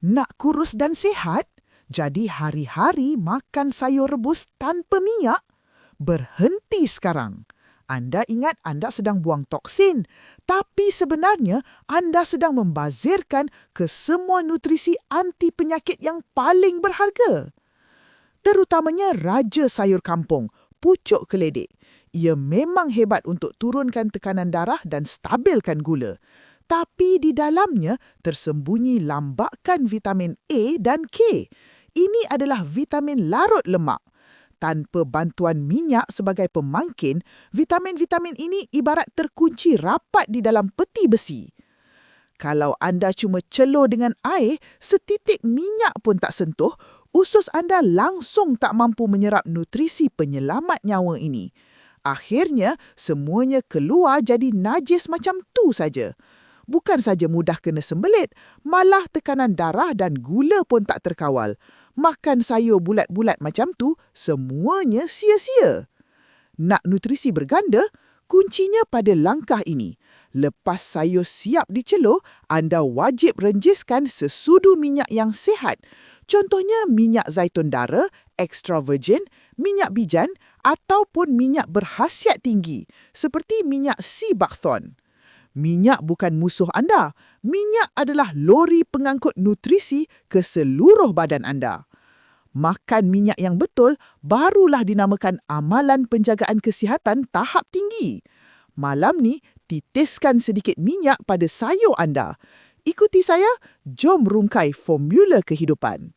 Nak kurus dan sihat? Jadi hari-hari makan sayur rebus tanpa minyak? Berhenti sekarang. Anda ingat anda sedang buang toksin, tapi sebenarnya anda sedang membazirkan ke semua nutrisi anti penyakit yang paling berharga. Terutamanya raja sayur kampung, pucuk keledek. Ia memang hebat untuk turunkan tekanan darah dan stabilkan gula. Tapi di dalamnya tersembunyi lambakan vitamin A dan K. Ini adalah vitamin larut lemak. Tanpa bantuan minyak sebagai pemangkin, vitamin-vitamin ini ibarat terkunci rapat di dalam peti besi. Kalau anda cuma celur dengan air, setitik minyak pun tak sentuh, usus anda langsung tak mampu menyerap nutrisi penyelamat nyawa ini. Akhirnya, semuanya keluar jadi najis macam tu saja. Bukan saja mudah kena sembelit, malah tekanan darah dan gula pun tak terkawal. Makan sayur bulat-bulat macam tu, semuanya sia-sia. Nak nutrisi berganda? Kuncinya pada langkah ini. Lepas sayur siap dicelur, anda wajib renjiskan sesudu minyak yang sihat. Contohnya minyak zaitun dara, extra virgin, minyak bijan ataupun minyak berkhasiat tinggi seperti minyak sea buckthorn. Minyak bukan musuh anda. Minyak adalah lori pengangkut nutrisi ke seluruh badan anda. Makan minyak yang betul barulah dinamakan amalan penjagaan kesihatan tahap tinggi. Malam ni, titiskan sedikit minyak pada sayur anda. Ikuti saya, jom rungkai formula kehidupan.